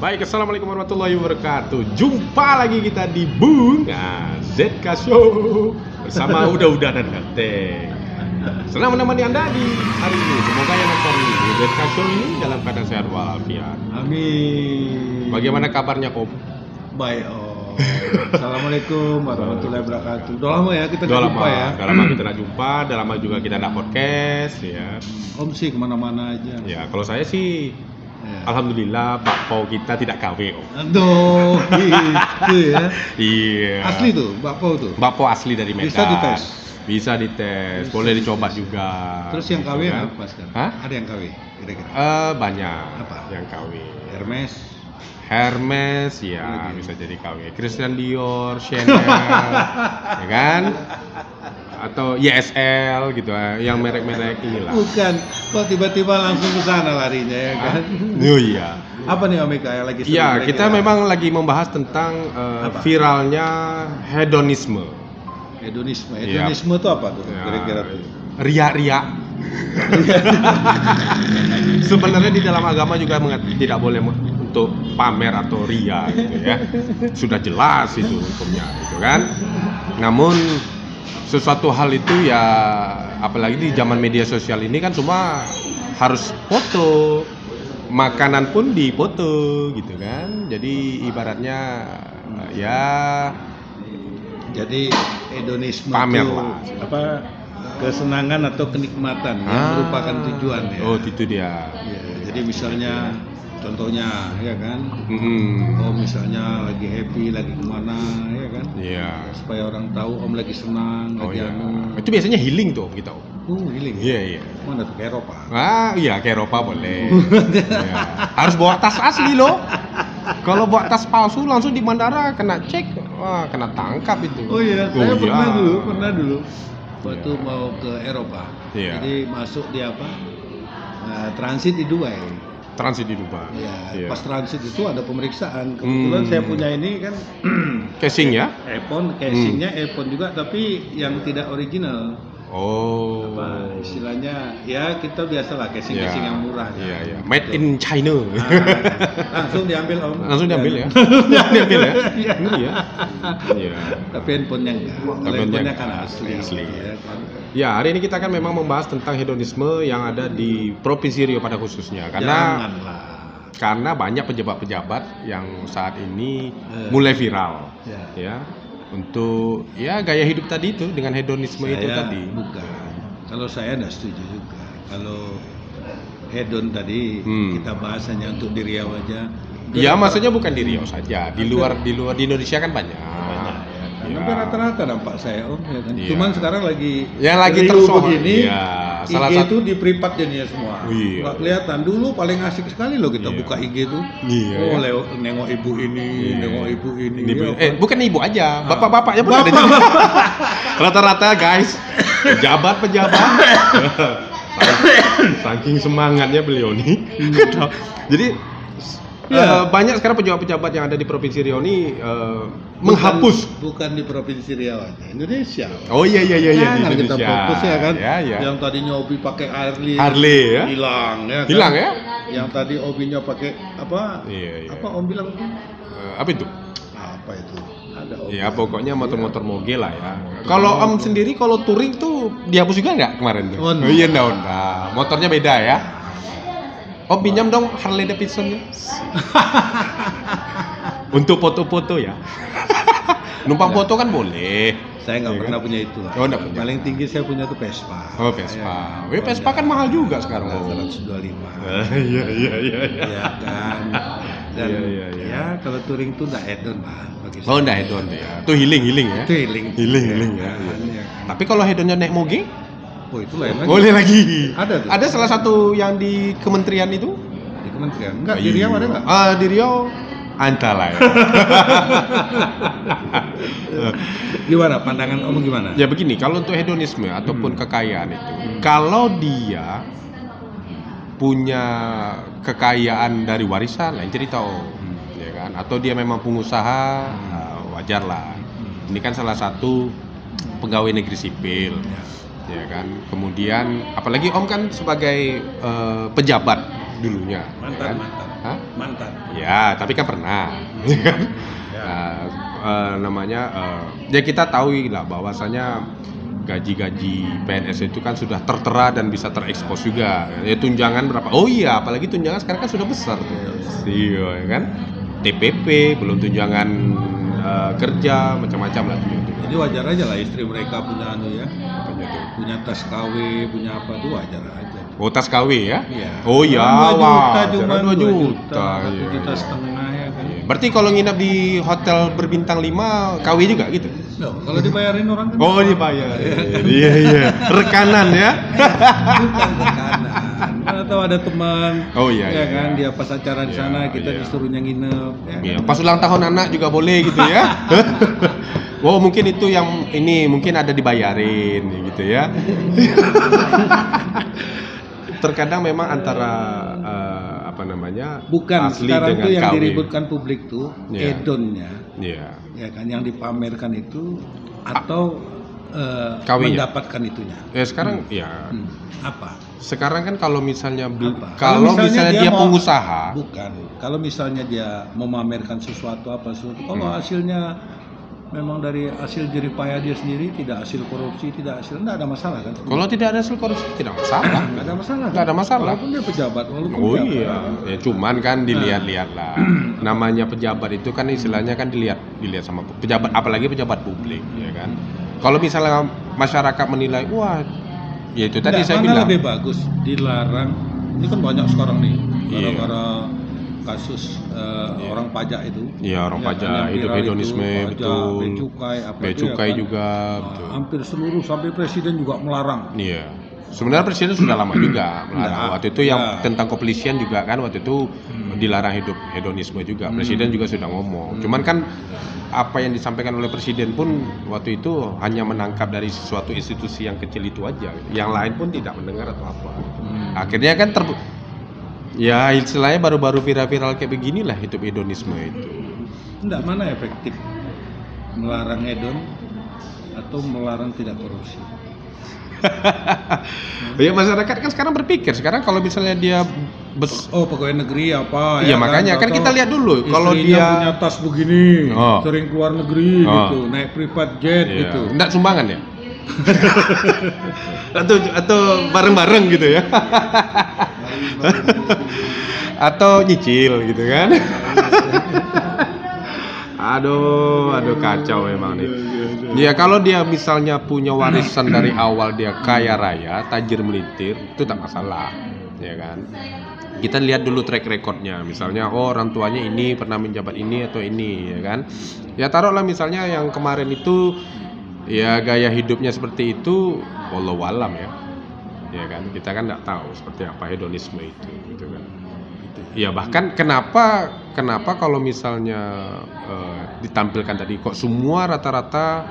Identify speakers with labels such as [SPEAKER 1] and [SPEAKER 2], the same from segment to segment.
[SPEAKER 1] Baik, assalamualaikum warahmatullahi wabarakatuh. Jumpa lagi kita di Bung ZK Show bersama Uda dan Ganteng. Senang menemani Anda di hari ini. Semoga yang nonton di ZK Show ini dalam keadaan sehat walafiat.
[SPEAKER 2] Amin.
[SPEAKER 1] Bagaimana kabarnya, Om?
[SPEAKER 2] Baik, Om. Assalamualaikum warahmatullahi wabarakatuh. Udah lama ya kita
[SPEAKER 1] Udah
[SPEAKER 2] jumpa ya.
[SPEAKER 1] Udah lama kita nggak jumpa, udah lama juga kita nggak podcast ya.
[SPEAKER 2] Om sih kemana-mana aja.
[SPEAKER 1] Ya, kalau saya sih
[SPEAKER 2] Ya.
[SPEAKER 1] alhamdulillah bakpao kita tidak KW, Om.
[SPEAKER 2] Aduh, gitu ya.
[SPEAKER 1] Iya.
[SPEAKER 2] Asli tuh, bakpao tuh.
[SPEAKER 1] Bakpao asli dari Medan.
[SPEAKER 2] Bisa dites?
[SPEAKER 1] Bisa dites, boleh dicoba juga.
[SPEAKER 2] Terus yang KW
[SPEAKER 1] Gitu kan.
[SPEAKER 2] apa sekarang?
[SPEAKER 1] Hah?
[SPEAKER 2] Ada yang KW kira-kira?
[SPEAKER 1] Banyak.
[SPEAKER 2] Apa?
[SPEAKER 1] Yang KW.
[SPEAKER 2] Hermes.
[SPEAKER 1] Ya
[SPEAKER 2] Lagi.
[SPEAKER 1] bisa jadi KW. Christian Dior, Chanel, ya kan? Atau YSL gitu, yang merek-merek inilah.
[SPEAKER 2] Bukan, kok tiba-tiba langsung ke sana larinya ya kan?
[SPEAKER 1] Oh iya.
[SPEAKER 2] Apa nih Om Eka yang lagi seru
[SPEAKER 1] Iya,
[SPEAKER 2] kira-kira?
[SPEAKER 1] kita memang lagi membahas tentang
[SPEAKER 2] Apa?
[SPEAKER 1] viralnya hedonisme.
[SPEAKER 2] Hedonisme.
[SPEAKER 1] Iya.
[SPEAKER 2] Hedonisme itu apa tuh
[SPEAKER 1] Ya,
[SPEAKER 2] kira-kira tuh?
[SPEAKER 1] Riak-riak. Sebenarnya di dalam agama juga tidak boleh untuk pamer atau ria gitu ya. Sudah jelas itu hukumnya gitu kan. Namun sesuatu hal itu ya, apalagi di zaman media sosial ini kan semua harus foto. Makanan pun dipoto gitu kan. Jadi ibaratnya ya
[SPEAKER 2] Jadi hedonisme
[SPEAKER 1] Pamer
[SPEAKER 2] itu
[SPEAKER 1] lah.
[SPEAKER 2] apa kesenangan atau kenikmatan yang merupakan tujuan ya.
[SPEAKER 1] Oh, itu dia.
[SPEAKER 2] Ya, jadi misalnya contohnya ya kan,
[SPEAKER 1] Mm-mm.
[SPEAKER 2] Om misalnya lagi happy, lagi kemana ya kan,
[SPEAKER 1] Iya.
[SPEAKER 2] supaya orang tahu Om lagi senang,
[SPEAKER 1] Oh
[SPEAKER 2] lagi
[SPEAKER 1] iya.
[SPEAKER 2] anu.
[SPEAKER 1] Itu biasanya healing tuh kita.
[SPEAKER 2] Healing.
[SPEAKER 1] Iya, iya.
[SPEAKER 2] Mana tuh ke Eropa?
[SPEAKER 1] Iya, ke Eropa boleh. Iya. Harus bawa tas asli loh. Kalau bawa tas palsu langsung di bandara kena cek, wah kena tangkap itu.
[SPEAKER 2] Oh iya, saya
[SPEAKER 1] iya.
[SPEAKER 2] pernah dulu waktu mau ke Eropa.
[SPEAKER 1] Iya.
[SPEAKER 2] Jadi masuk di apa? Transit di Dubai.
[SPEAKER 1] Transit di Dubai.
[SPEAKER 2] Ya,
[SPEAKER 1] Iya.
[SPEAKER 2] pas transit itu ada pemeriksaan. Kebetulan saya punya ini kan
[SPEAKER 1] Casing ya?
[SPEAKER 2] iPhone, casingnya iPhone juga, tapi yang tidak original.
[SPEAKER 1] Oh.
[SPEAKER 2] Apa istilahnya? Ya kita biasalah casing
[SPEAKER 1] Iya.
[SPEAKER 2] yang murah. kan.
[SPEAKER 1] Iya, iya. Made in China.
[SPEAKER 2] Nah, langsung diambil Om.
[SPEAKER 1] Langsung diambil ya. Diambil ya. Iya. Iya.
[SPEAKER 2] Tapi handphonenya enggak. Kalau
[SPEAKER 1] Handphonenya
[SPEAKER 2] handphonenya kan
[SPEAKER 1] enggak,
[SPEAKER 2] asli.
[SPEAKER 1] asli.
[SPEAKER 2] Ya, kan?
[SPEAKER 1] Ya, hari ini kita akan memang membahas tentang hedonisme yang ada di Provinsi Riau pada khususnya. Karena
[SPEAKER 2] Janganlah.
[SPEAKER 1] banyak pejabat-pejabat yang saat ini mulai viral.
[SPEAKER 2] Ya.
[SPEAKER 1] Ya. Untuk ya gaya hidup tadi itu dengan hedonisme itu
[SPEAKER 2] Saya
[SPEAKER 1] tadi.
[SPEAKER 2] bukan. Kalau saya enggak setuju juga. Kalau hedon tadi kita bahas hanya untuk di Riau aja.
[SPEAKER 1] Ya, maksudnya bukan di Riau saja, di luar di Indonesia kan banyak.
[SPEAKER 2] Banyak ya.
[SPEAKER 1] Ya.
[SPEAKER 2] Hampir rata-rata nampak saya Om ya kan.
[SPEAKER 1] Iya.
[SPEAKER 2] Cuman sekarang lagi
[SPEAKER 1] Yang lagi
[SPEAKER 2] Riau
[SPEAKER 1] tersohor.
[SPEAKER 2] begini.
[SPEAKER 1] Iya, salah
[SPEAKER 2] IG
[SPEAKER 1] satu.
[SPEAKER 2] itu di privat jadinya semua.
[SPEAKER 1] Iya.
[SPEAKER 2] Nggak kelihatan. Dulu paling asik sekali loh kita
[SPEAKER 1] Iya.
[SPEAKER 2] buka IG tuh.
[SPEAKER 1] Iya,
[SPEAKER 2] Oh,
[SPEAKER 1] ya.
[SPEAKER 2] nengok ibu ini,
[SPEAKER 1] Iya.
[SPEAKER 2] nengok ibu ini.
[SPEAKER 1] Ini,
[SPEAKER 2] ya kan?
[SPEAKER 1] bukan ibu aja, bapak-bapaknya pun ada juga. Rata-rata guys, pejabat-pejabat. Saking semangatnya beliau nih. Jadi
[SPEAKER 2] Ya.
[SPEAKER 1] banyak sekarang pejabat-pejabat yang ada di Provinsi Riau ini menghapus.
[SPEAKER 2] Bukan di Provinsi Riau aja, Indonesia.
[SPEAKER 1] Oh iya di
[SPEAKER 2] Jangan
[SPEAKER 1] Indonesia.
[SPEAKER 2] kita fokus ya kan.
[SPEAKER 1] Ya, ya.
[SPEAKER 2] Yang tadinya Obi pakai Harley,
[SPEAKER 1] Harley ya.
[SPEAKER 2] hilang ya. Kan?
[SPEAKER 1] Hilang ya?
[SPEAKER 2] Yang tadi Obinya pakai apa?
[SPEAKER 1] Iya, iya.
[SPEAKER 2] Apa Om bilang tuh?
[SPEAKER 1] Apa itu?
[SPEAKER 2] Apa itu? Ada Om.
[SPEAKER 1] Ya pokoknya motor-motor moge lah ya. Kalau Om sendiri kalau touring tuh dihapus juga nggak kemarin tuh?
[SPEAKER 2] Oh,
[SPEAKER 1] iya enggak. Motornya beda ya. Om pinjam dong Harley Davidson-nya. Untuk foto-foto ya. Numpang foto kan boleh.
[SPEAKER 2] Saya nggak
[SPEAKER 1] Iya
[SPEAKER 2] pernah
[SPEAKER 1] kan?
[SPEAKER 2] punya itu.
[SPEAKER 1] Oh, nggak punya.
[SPEAKER 2] Paling tinggi saya punya tuh Vespa.
[SPEAKER 1] Oh Vespa. Vespa kan mahal juga sekarang. Om.
[SPEAKER 2] 125.
[SPEAKER 1] Iya.
[SPEAKER 2] Ya kan. Dan
[SPEAKER 1] Iya.
[SPEAKER 2] ya kalau touring tuh nggak hedon lah bagi
[SPEAKER 1] Oh
[SPEAKER 2] saya.
[SPEAKER 1] enggak hedon tuh ya. Itu healing ya.
[SPEAKER 2] Itu healing.
[SPEAKER 1] Healing ya.
[SPEAKER 2] Kan, ya kan.
[SPEAKER 1] Tapi kalau hedonnya naik moge,
[SPEAKER 2] Oh itu lain lagi.
[SPEAKER 1] boleh lagi.
[SPEAKER 2] Ada tuh.
[SPEAKER 1] Ada salah satu yang di kementerian itu.
[SPEAKER 2] Di kementerian. Enggak, di Riau ada nggak?
[SPEAKER 1] Di Riau antara ya.
[SPEAKER 2] Gimana pandangan Om gimana?
[SPEAKER 1] Ya begini, kalau untuk hedonisme ataupun kekayaan itu, kalau dia punya kekayaan dari warisan lain cerita Om, ya kan? Atau dia memang pengusaha, wajar lah. Ini kan salah satu pegawai negeri sipil, ya kan. Kemudian apalagi Om kan sebagai pejabat dulunya, ya kan?
[SPEAKER 2] Mantan.
[SPEAKER 1] Hah?
[SPEAKER 2] Mantan.
[SPEAKER 1] Ya, tapi kan pernah.
[SPEAKER 2] Ya.
[SPEAKER 1] Ya kita tahu lah bahwasanya gaji-gaji PNS itu kan sudah tertera dan bisa terekspos juga. Ya tunjangan berapa? Oh iya, apalagi tunjangan sekarang kan sudah besar tuh. Iya, ya kan? TPP, belum tunjangan kerja, macam-macam lah tunjangan.
[SPEAKER 2] Jadi wajar aja lah istri mereka punya punya tas KW, punya apa tuh wajar aja.
[SPEAKER 1] Oh, tas KW ya?
[SPEAKER 2] Iya.
[SPEAKER 1] Oh iya,
[SPEAKER 2] 2 juta,
[SPEAKER 1] 2 juta.
[SPEAKER 2] 1,5 juta ya kan.
[SPEAKER 1] Berarti kalau nginap di hotel berbintang 5 KW juga gitu?
[SPEAKER 2] Loh, kalau dibayarin orang kan.
[SPEAKER 1] Oh, dibayar. Iya. Rekanan ya.
[SPEAKER 2] Bukan rekanan. Mana tahu ada teman.
[SPEAKER 1] Oh iya.
[SPEAKER 2] Ya kan, dia pas acara di sana kita
[SPEAKER 1] iya.
[SPEAKER 2] disuruhnya nginep. Ya.
[SPEAKER 1] Iya, pas ulang tahun anak juga boleh gitu ya. Oh, mungkin itu yang ini mungkin ada dibayarin gitu ya. Terkadang memang antara
[SPEAKER 2] bukan
[SPEAKER 1] asli
[SPEAKER 2] sekarang
[SPEAKER 1] dengan
[SPEAKER 2] tuh yang
[SPEAKER 1] KW.
[SPEAKER 2] diributkan publik tuh hedonnya.
[SPEAKER 1] Iya.
[SPEAKER 2] Ya kan yang dipamerkan itu atau
[SPEAKER 1] KW-nya.
[SPEAKER 2] mendapatkan itunya.
[SPEAKER 1] Ya sekarang ya.
[SPEAKER 2] Apa?
[SPEAKER 1] Sekarang kan kalau misalnya
[SPEAKER 2] Apa?
[SPEAKER 1] kalau misalnya dia pengusaha,
[SPEAKER 2] bukan. Kalau misalnya dia memamerkan sesuatu kalau hasilnya memang dari hasil jerih payah dia sendiri, tidak hasil korupsi, tidak ada masalah kan?
[SPEAKER 1] kalau tidak ada hasil korupsi tidak masalah.
[SPEAKER 2] Nggak ada masalah.
[SPEAKER 1] Nggak ada masalah.
[SPEAKER 2] Walaupun dia pejabat, walaupun
[SPEAKER 1] Oh
[SPEAKER 2] dia
[SPEAKER 1] iya, ya cuman kan dilihat-lihat lah. Namanya pejabat itu kan istilahnya kan dilihat sama pejabat, apalagi pejabat publik, ya kan. Kalau misalnya masyarakat menilai, wah, ya itu tadi saya bilang.
[SPEAKER 2] Lebih bagus dilarang. Ini kan banyak sekarang nih,
[SPEAKER 1] Iya.
[SPEAKER 2] gara-gara kasus orang pajak itu.
[SPEAKER 1] Iya, orang pajak,
[SPEAKER 2] kan,
[SPEAKER 1] hidup
[SPEAKER 2] viral
[SPEAKER 1] hedonisme,
[SPEAKER 2] itu,
[SPEAKER 1] betul.
[SPEAKER 2] Bea cukai,
[SPEAKER 1] Bea cukai juga, betul.
[SPEAKER 2] Hampir seluruh sampai presiden juga melarang.
[SPEAKER 1] Iya. Sebenarnya presiden sudah lama juga melarang. Waktu itu yang
[SPEAKER 2] ya.
[SPEAKER 1] tentang kepolisian juga kan waktu itu dilarang hidup hedonisme juga. Presiden juga sudah ngomong. Cuman kan apa yang disampaikan oleh presiden pun waktu itu hanya menangkap dari suatu institusi yang kecil itu aja. Yang lain pun tidak mendengar atau apa. Akhirnya kan ya istilahnya baru-baru viral-viral kayak beginilah hidup hedonisme itu.
[SPEAKER 2] Enggak, mana efektif? Melarang hedon atau melarang tidak korupsi?
[SPEAKER 1] Ya masyarakat kan sekarang berpikir sekarang kalau misalnya dia
[SPEAKER 2] pegawai negeri apa?
[SPEAKER 1] Iya makanya kan kita lihat dulu kalau dia
[SPEAKER 2] punya tas begini, sering keluar negeri gitu, naik private jet gitu.
[SPEAKER 1] Enggak sumbangan ya? atau bareng-bareng gitu ya? Atau nyicil gitu kan? Aduh kacau emang nih. Ya kalau dia misalnya punya warisan dari awal dia kaya raya, tajir melintir, itu tak masalah, ya kan? Kita lihat dulu track recordnya, misalnya orang tuanya ini pernah menjabat ini atau ini, ya kan? Ya taruhlah misalnya yang kemarin itu, ya gaya hidupnya seperti itu, wallahu alam ya kan? Kita kan nggak tahu seperti apa hedonisme itu, gitu kan? Ya bahkan kenapa kalau misalnya ditampilkan tadi kok semua rata-rata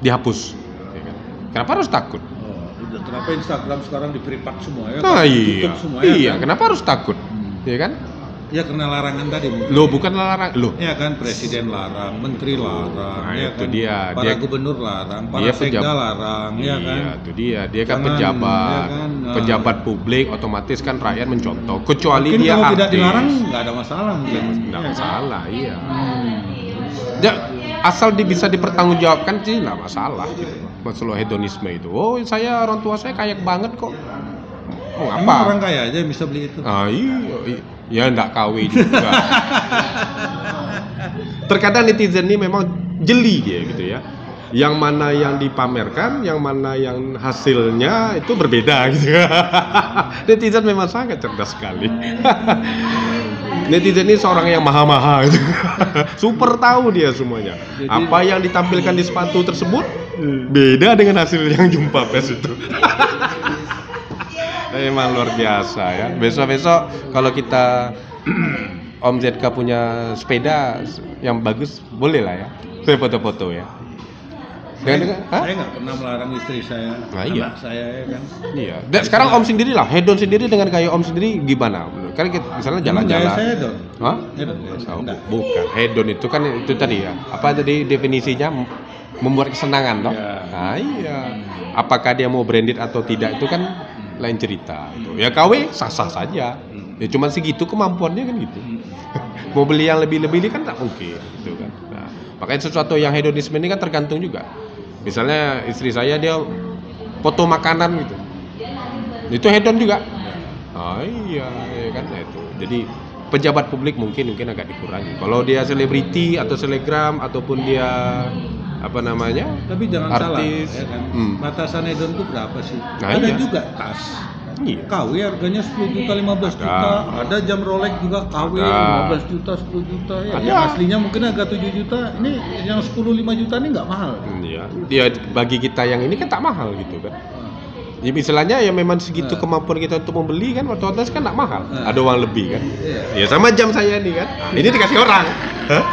[SPEAKER 1] dihapus, ya kan? Kenapa harus takut?
[SPEAKER 2] Kenapa Instagram sekarang di privat semua ya?
[SPEAKER 1] Nah iya,
[SPEAKER 2] semua,
[SPEAKER 1] iya.
[SPEAKER 2] Kan?
[SPEAKER 1] Kenapa harus takut? Ya kan?
[SPEAKER 2] Ya karena larangan tadi.
[SPEAKER 1] Loh bukan larang, loh.
[SPEAKER 2] Ya kan presiden larang, menteri larang,
[SPEAKER 1] nah,
[SPEAKER 2] ya
[SPEAKER 1] itu
[SPEAKER 2] kan?
[SPEAKER 1] dia.
[SPEAKER 2] Para gubernur larang, para sekda larang, ya kan?
[SPEAKER 1] Iya, itu dia. Dia kan pejabat, ya kan? Pejabat publik, otomatis kan rakyat mencontoh. Kecuali mungkin dia
[SPEAKER 2] kalau
[SPEAKER 1] artis.
[SPEAKER 2] Tidak dilarang, nggak ada masalah.
[SPEAKER 1] Nggak masalah, iya. Ya, asal bisa dipertanggungjawabkan sih nggak masalah. Gitu. Masalah hedonisme itu. Oh, saya orang tua saya kaya banget kok. Oh, apa?
[SPEAKER 2] Orang kaya aja bisa beli itu.
[SPEAKER 1] Ah iya. Ya nggak KW juga. Terkadang netizen ini memang jeli dia gitu ya. Yang mana yang dipamerkan, yang mana yang hasilnya itu berbeda gitu. Netizen memang sangat cerdas sekali. Netizen ini seorang yang maha-maha gitu. Super tahu dia semuanya. Apa yang ditampilkan di sepatu tersebut beda dengan hasil yang jumpa pers itu. Emang luar biasa ya. Besok-besok kalau kita Om ZK punya sepeda yang bagus, boleh lah ya. Saya foto-foto ya.
[SPEAKER 2] Saya nggak pernah melarang istri saya, anak saya ya kan.
[SPEAKER 1] Iya. Dan sekarang Om sendiri lah, hedon sendiri dengan gaya Om sendiri gimana? Kan misalnya jalan-jalan.
[SPEAKER 2] Gaya saya hedon.
[SPEAKER 1] Hah?
[SPEAKER 2] Hedon.
[SPEAKER 1] Bukan. Hedon itu kan itu tadi ya. Apa tadi definisinya? Membuat kesenangan toh?
[SPEAKER 2] Ya.
[SPEAKER 1] Nah, iya. Apakah dia mau branded atau tidak itu kan lain cerita. Ya KW sah-sah saja. Ya cuman segitu kemampuannya kan gitu. Mau beli yang lebih-lebih ini kan tak mungkin gitu kan. Nah, makanya sesuatu yang hedonisme ini kan tergantung juga. Misalnya istri saya dia foto makanan gitu. Itu hedon juga. Ah iya, ya kan nah, itu. Jadi pejabat publik mungkin agak dikurangi. Kalau dia selebriti atau selebgram ataupun dia apa namanya?
[SPEAKER 2] Tapi jangan
[SPEAKER 1] artis,
[SPEAKER 2] salah, ya kan? Batasan hedon itu berapa sih?
[SPEAKER 1] Nah,
[SPEAKER 2] ada
[SPEAKER 1] iya.
[SPEAKER 2] juga tas.
[SPEAKER 1] Iya.
[SPEAKER 2] KW harganya 10 juta, 15 juta. Ada jam Rolex juga KW
[SPEAKER 1] Ada.
[SPEAKER 2] 15 juta, 10 juta ya.
[SPEAKER 1] Ada.
[SPEAKER 2] Yang aslinya mungkin harga 7 juta. Ini yang 10 5 juta ini nggak mahal.
[SPEAKER 1] Iya. Dia bagi kita yang ini kan tak mahal gitu kan. Ya istilahnya ya memang segitu kemampuan kita untuk membeli kan otomatis kan tak mahal. Ada uang lebih kan. Ya sama jam saya nih kan. Ini dikasih orang. Hah?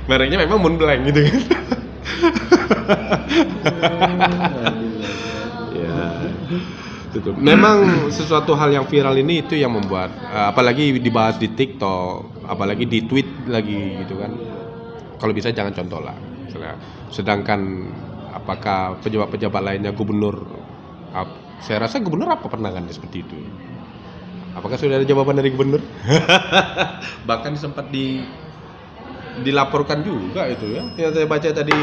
[SPEAKER 1] Mereknya memang Moonblanc gitu kan. Ya. Itu. Memang sesuatu hal yang viral ini itu yang membuat apalagi dibahas di TikTok, apalagi di tweet lagi gitu kan. Kalau bisa jangan contoh lah. Misalnya, sedangkan apakah pejabat-pejabat lainnya gubernur saya rasa gubernur apa pernah kan seperti itu? Apakah sudah ada jawaban dari gubernur? Bahkan sempat dilaporkan juga itu ya. Yang saya baca tadi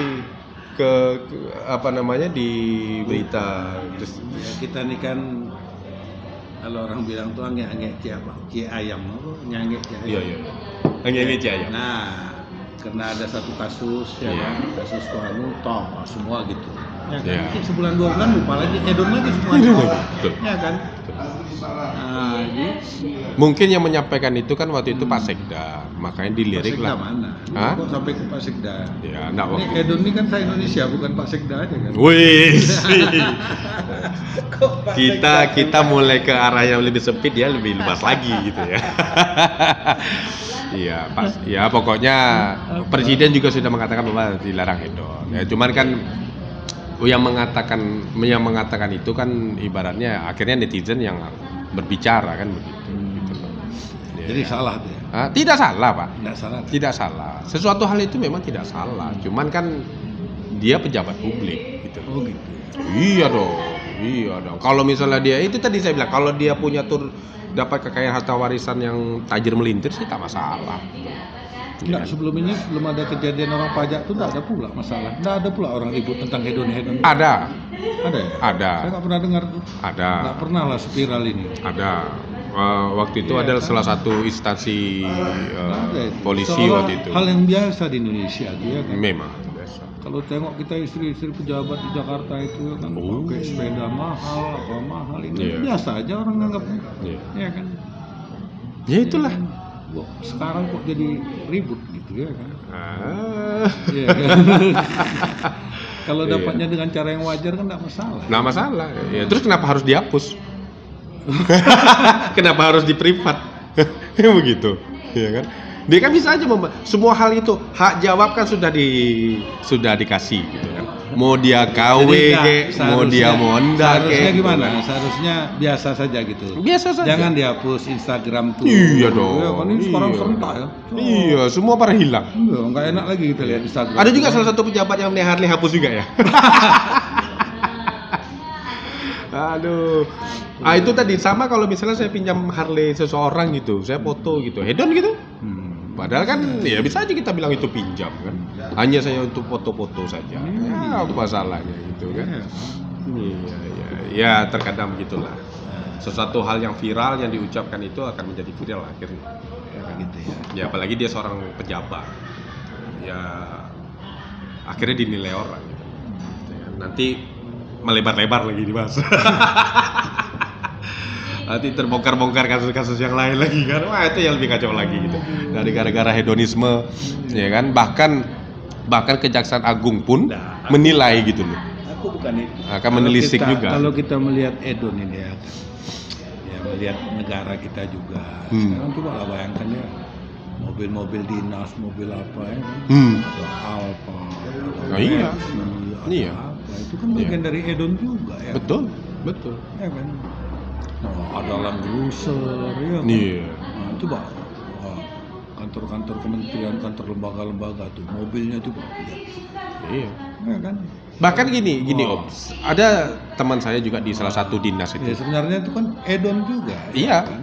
[SPEAKER 1] ke apa namanya di berita terus
[SPEAKER 2] Ya, kita nih kan kalau orang bilang tuh angge-angge cie ayam, nyangge cie ayam.
[SPEAKER 1] iya. Angge aja.
[SPEAKER 2] Nah, karena ada satu kasus ya
[SPEAKER 1] Iya.
[SPEAKER 2] kan, kasus tuanu toh semua gitu. Ya kan,
[SPEAKER 1] Iya.
[SPEAKER 2] mungkin sebulan 2 bulan lupa lagi, hedon lagi semuanya.
[SPEAKER 1] Betul.
[SPEAKER 2] Ya kan. Nah, jadi
[SPEAKER 1] Mungkin yang menyampaikan itu kan waktu itu Pak Sekda, makanya dilirik
[SPEAKER 2] Pak Sekda
[SPEAKER 1] lah.
[SPEAKER 2] mana?
[SPEAKER 1] Hah?
[SPEAKER 2] Kok sampai ke Pak Sekda?
[SPEAKER 1] Ya, enggak
[SPEAKER 2] Ini
[SPEAKER 1] waktu.
[SPEAKER 2] hedon ini kan saya Indonesia, bukan Pak Sekda aja kan.
[SPEAKER 1] Wih,
[SPEAKER 2] Kok Pak Sekda?
[SPEAKER 1] kita mulai ke arah yang lebih sempit ya, lebih luas lagi gitu ya. Iya, pas. Ya pokoknya presiden juga sudah mengatakan bahwa dilarang hedon. Ya, cuman kan yang mengatakan itu kan ibaratnya akhirnya netizen yang berbicara kan begitu. Gitu loh. Ya.
[SPEAKER 2] Jadi salah tuh ya.
[SPEAKER 1] Tidak salah Pak.
[SPEAKER 2] Enggak salah.
[SPEAKER 1] Tidak salah. Sesuatu hal itu memang tidak salah. Cuman kan dia pejabat publik gitu.
[SPEAKER 2] Oh gitu.
[SPEAKER 1] Iya dong. Kalau misalnya dia itu tadi saya bilang kalau dia punya dapat kekayaan harta warisan yang tajir melintir sih tak masalah.
[SPEAKER 2] Enggak, sebelum ini belum ada kejadian orang pajak tuh enggak ada pula masalah. Enggak ada pula orang ribut tentang hedon-hedon.
[SPEAKER 1] Ada.
[SPEAKER 2] Ada ya?
[SPEAKER 1] Ada.
[SPEAKER 2] Saya enggak pernah dengar tuh.
[SPEAKER 1] Ada.
[SPEAKER 2] Enggak pernah lah spiral ini.
[SPEAKER 1] Ada. Waktu itu
[SPEAKER 2] Iya,
[SPEAKER 1] adalah
[SPEAKER 2] kan?
[SPEAKER 1] salah satu instansi
[SPEAKER 2] Ada itu.
[SPEAKER 1] polisi
[SPEAKER 2] Seolah
[SPEAKER 1] waktu itu.
[SPEAKER 2] Hal yang biasa di Indonesia tuh ya kan.
[SPEAKER 1] Memang biasa.
[SPEAKER 2] Kalau tengok kita istri-istri pejabat di Jakarta itu kan
[SPEAKER 1] Oh.
[SPEAKER 2] pakai sepeda mahal, apa mahal ini
[SPEAKER 1] Iya.
[SPEAKER 2] biasa aja orang nganggapnya.
[SPEAKER 1] Iya.
[SPEAKER 2] Ya kan.
[SPEAKER 1] Ya itulah.
[SPEAKER 2] Kok sekarang kok jadi ribut gitu ya kan. Iya kan? Kalau
[SPEAKER 1] Iya.
[SPEAKER 2] dapatnya dengan cara yang wajar kan enggak masalah.
[SPEAKER 1] Nggak masalah. Ya, terus kenapa harus dihapus? Kenapa harus di privat? Begitu, ya kan? Dia kan bisa aja semua hal itu hak jawab kan sudah dikasih gitu kan. Mau dia KW
[SPEAKER 2] Jadi
[SPEAKER 1] kek, mau dia monda
[SPEAKER 2] seharusnya
[SPEAKER 1] kek.
[SPEAKER 2] gimana? Seharusnya biasa saja gitu.
[SPEAKER 1] Biasa saja.
[SPEAKER 2] Jangan dihapus Instagram tuh.
[SPEAKER 1] Iya dong.
[SPEAKER 2] Ya kan ini sekarang
[SPEAKER 1] Iya.
[SPEAKER 2] serentak ya.
[SPEAKER 1] Iya, semua pada hilang.
[SPEAKER 2] Iya, nggak enak lagi kita lihat Instagram.
[SPEAKER 1] Ada juga salah satu pejabat yang Harley hapus juga ya. Aduh. Itu tadi sama kalau misalnya saya pinjam Harley seseorang gitu, saya foto gitu, hedon gitu. Padahal kan ya bisa aja kita bilang itu pinjam kan. Hanya saya untuk foto-foto saja. Ya, apa masalahnya gitu kan. Iya. Ya terkadang begitulah. Sesuatu hal yang viral yang diucapkan itu akan menjadi viral akhirnya. Ya, kan?
[SPEAKER 2] Gitu ya.
[SPEAKER 1] Ya apalagi dia seorang pejabat. Ya akhirnya dinilai orang gitu. Ya, nanti melebar-lebar lagi dibahas. Nanti terbongkar-bongkar kasus-kasus yang lain lagi kan. Wah, itu yang lebih kacau lagi gitu. Dari gara-gara hedonisme ya kan. Bahkan Kejaksaan Agung pun menilai gitu loh.
[SPEAKER 2] Aku bukan itu.
[SPEAKER 1] Akan menelisik juga.
[SPEAKER 2] Kalau kita melihat hedon ini ya, melihat negara kita juga. Sekarang coba lah bayangkan ya, mobil-mobil dinas, mobil apa ya kan? Ada Alfa, ada
[SPEAKER 1] iya.
[SPEAKER 2] Lexus, ada
[SPEAKER 1] Iya.
[SPEAKER 2] apa. Itu kan bagian dari hedon juga ya.
[SPEAKER 1] Betul.
[SPEAKER 2] Ya kan. Nah, ada Land Cruiser ya kan.
[SPEAKER 1] Iya.
[SPEAKER 2] Nah, coba kantor-kantor kementerian, kantor lembaga-lembaga tuh mobilnya tuh lihat.
[SPEAKER 1] Iya.
[SPEAKER 2] Ya kan.
[SPEAKER 1] Bahkan gini Om, ada teman saya juga di salah satu dinas
[SPEAKER 2] Ya
[SPEAKER 1] itu.
[SPEAKER 2] sebenarnya itu kan edon juga.
[SPEAKER 1] Iya,
[SPEAKER 2] kan?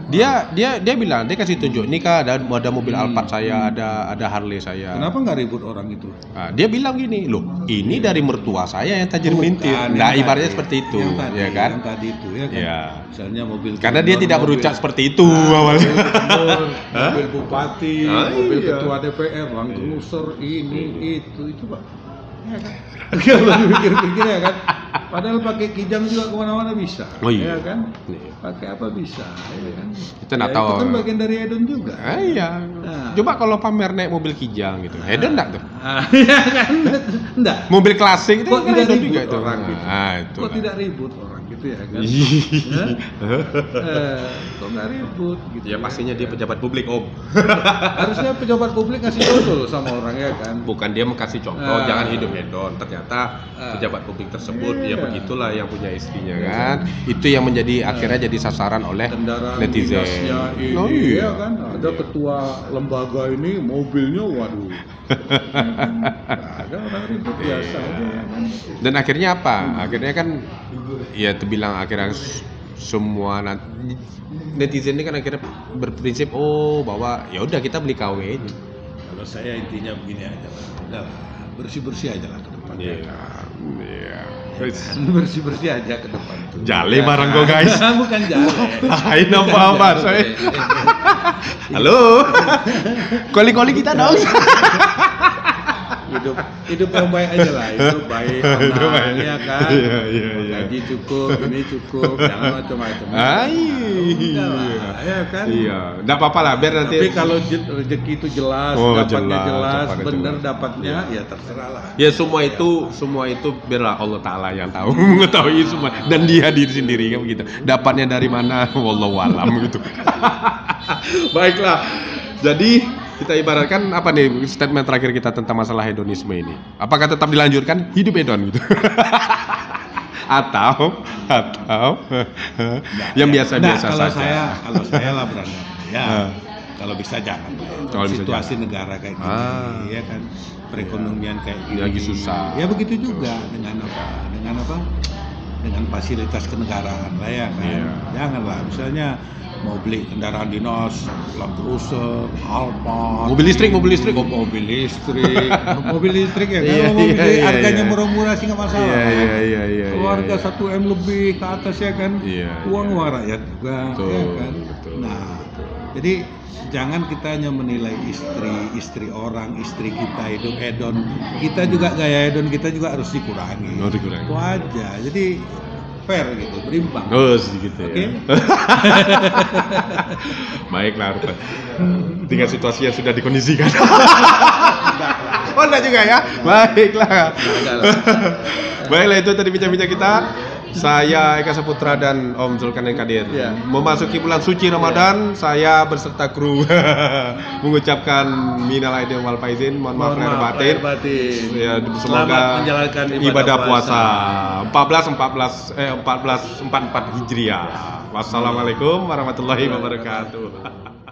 [SPEAKER 1] dia bilang, dia kasih tunjuk, nih Kak, ada mobil Alphard saya, ada Harley saya.
[SPEAKER 2] Kenapa nggak ribut orang itu?
[SPEAKER 1] Nah, dia bilang gini, loh, ini dari mertua saya yang tajir
[SPEAKER 2] Bukan,
[SPEAKER 1] melintir.
[SPEAKER 2] yang
[SPEAKER 1] Nah,
[SPEAKER 2] tadi.
[SPEAKER 1] ibaratnya seperti itu,
[SPEAKER 2] Yang tadi,
[SPEAKER 1] ya kan?
[SPEAKER 2] Yang tadi itu ya kan.
[SPEAKER 1] Iya.
[SPEAKER 2] Misalnya mobil
[SPEAKER 1] Karena dia
[SPEAKER 2] gubernur,
[SPEAKER 1] tidak
[SPEAKER 2] mobil-
[SPEAKER 1] berucap seperti itu awalnya.
[SPEAKER 2] mobil gubernur, mobil bupati,
[SPEAKER 1] Ah,
[SPEAKER 2] mobil
[SPEAKER 1] iya.
[SPEAKER 2] ketua DPR, Land Cruiser, ini itu Pak. Ya kan? Kalau pikir-pikir ya kan. Padahal pakai kijang juga kemana-mana bisa.
[SPEAKER 1] Oh iya.
[SPEAKER 2] Ya kan?
[SPEAKER 1] Iya.
[SPEAKER 2] Pakai apa bisa, ya kan?
[SPEAKER 1] Kita nggak
[SPEAKER 2] Ya,
[SPEAKER 1] tahu.
[SPEAKER 2] Itu kan bagian dari edon juga.
[SPEAKER 1] Iya.
[SPEAKER 2] Nah.
[SPEAKER 1] Coba kalau pamer naik mobil kijang gitu. Hedon enggak tuh?
[SPEAKER 2] Ya kan? Enggak.
[SPEAKER 1] Mobil klasik itu
[SPEAKER 2] Kok
[SPEAKER 1] kan
[SPEAKER 2] tidak
[SPEAKER 1] hedon
[SPEAKER 2] ribut
[SPEAKER 1] juga itu.
[SPEAKER 2] orang gitu?
[SPEAKER 1] Nah, itu.
[SPEAKER 2] Kok tidak ribut orang gitu ya kan?
[SPEAKER 1] Iya.
[SPEAKER 2] Kok nggak ribut gitu?
[SPEAKER 1] Ya pastinya dia pejabat publik, Om.
[SPEAKER 2] Harusnya pejabat publik ngasih contoh sama orang ya kan?
[SPEAKER 1] Bukan dia mau kasih contoh,
[SPEAKER 2] Ah.
[SPEAKER 1] jangan hidup hedon. Ternyata pejabat publik tersebut ya
[SPEAKER 2] Iya.
[SPEAKER 1] begitulah yang punya istrinya kan. Itu yang menjadi akhirnya jadi sasaran oleh
[SPEAKER 2] Kendaraan
[SPEAKER 1] netizen.
[SPEAKER 2] dinasnya ini
[SPEAKER 1] Oh,
[SPEAKER 2] ya kan? Ada ketua lembaga ini mobilnya waduh. Ada orang ribut biasa aja ya kan?
[SPEAKER 1] Dan akhirnya apa? Akhirnya kan ya terbilang akhirnya semua netizen ini kan akhirnya berprinsip bahwa ya udah kita beli KW ini.
[SPEAKER 2] Kalau saya intinya begini aja lah, udahlah bersih-bersih aja lah ke depan.
[SPEAKER 1] Iya.
[SPEAKER 2] Ya kan? Bersih-bersih aja ke depan tuh.
[SPEAKER 1] Jale barang kau, guys.
[SPEAKER 2] Bukan jale.
[SPEAKER 1] Lain apa saya? Halo. Koli-koli kita dong.
[SPEAKER 2] hidup yang baik aja lah, hidup baik,
[SPEAKER 1] Hidup
[SPEAKER 2] aman,
[SPEAKER 1] baik.
[SPEAKER 2] ya kan?
[SPEAKER 1] Iya.
[SPEAKER 2] Gaji cukup, ini cukup, jangan macam-macam.
[SPEAKER 1] Iya.
[SPEAKER 2] Ya kan?
[SPEAKER 1] Iya. Enggak apa-apa lah biar nanti.
[SPEAKER 2] Tapi kalau rezeki itu jelas,
[SPEAKER 1] Oh,
[SPEAKER 2] dapatnya jelas,
[SPEAKER 1] dapatnya
[SPEAKER 2] bener
[SPEAKER 1] jelas.
[SPEAKER 2] dapatnya, ya terserah lah.
[SPEAKER 1] Ya semua itu biarlah Allah Ta'ala yang tahu mengetahui semua dan dia diri sendiri kan begitu. Dapatnya dari mana wallahu alam gitu. Baiklah. Jadi kita ibaratkan apa nih statement terakhir kita tentang masalah hedonisme ini? Apakah tetap dilanjutkan hidup hedon gitu? atau yang biasa-biasa
[SPEAKER 2] kalau
[SPEAKER 1] saja?
[SPEAKER 2] kalau saya lah beranda. Ya.
[SPEAKER 1] Ah.
[SPEAKER 2] Kalau bisa jangan.
[SPEAKER 1] Kalau bisa
[SPEAKER 2] Situasi negara kayak gini,
[SPEAKER 1] Ah.
[SPEAKER 2] ya kan. Perekonomian kayak gini.
[SPEAKER 1] Lagi susah.
[SPEAKER 2] Ya begitu juga dengan apa? Dengan fasilitas kenegaraan lah ya kan.
[SPEAKER 1] Iya.
[SPEAKER 2] Janganlah misalnya mau beli kendaraan dinas, Land Cruiser, Alphard,
[SPEAKER 1] Mobil listrik.
[SPEAKER 2] mobil listrik ya kan.
[SPEAKER 1] Iya,
[SPEAKER 2] Mobil
[SPEAKER 1] iya,
[SPEAKER 2] harganya
[SPEAKER 1] iya.
[SPEAKER 2] murah-murah sih nggak masalah.
[SPEAKER 1] Iya.
[SPEAKER 2] Keluarga 1 M lebih ke atas ya kan,
[SPEAKER 1] Iya,
[SPEAKER 2] uang
[SPEAKER 1] iya.
[SPEAKER 2] rakyat juga,
[SPEAKER 1] Betul,
[SPEAKER 2] ya kan.
[SPEAKER 1] betul,
[SPEAKER 2] Nah,
[SPEAKER 1] betul.
[SPEAKER 2] jadi jangan kita hanya menilai istri orang, istri kita hidup hedon, kita juga gaya hedon kita juga harus dikurangi.
[SPEAKER 1] Oh, dikurangi.
[SPEAKER 2] Itu aja. Jadi fair gitu, berimbang.
[SPEAKER 1] Oh sedikit ya.
[SPEAKER 2] Oke.
[SPEAKER 1] Baiklah, Rupen. Tinggal situasi yang sudah dikondisikan. Oh enggak juga ya. Baiklah. Baiklah, itu tadi bincang-bincang kita. Saya Eka Saputra dan Om Zulkarnain Kadir.
[SPEAKER 2] Ya.
[SPEAKER 1] Memasuki bulan suci Ramadan, saya berserta kru mengucapkan minal aidin wal faizin, mohon maaf lahir batin. Ya,
[SPEAKER 2] Selamat
[SPEAKER 1] semoga
[SPEAKER 2] menjalankan
[SPEAKER 1] ibadah puasa 1444 Hijriah. Wassalamualaikum warahmatullahi wabarakatuh.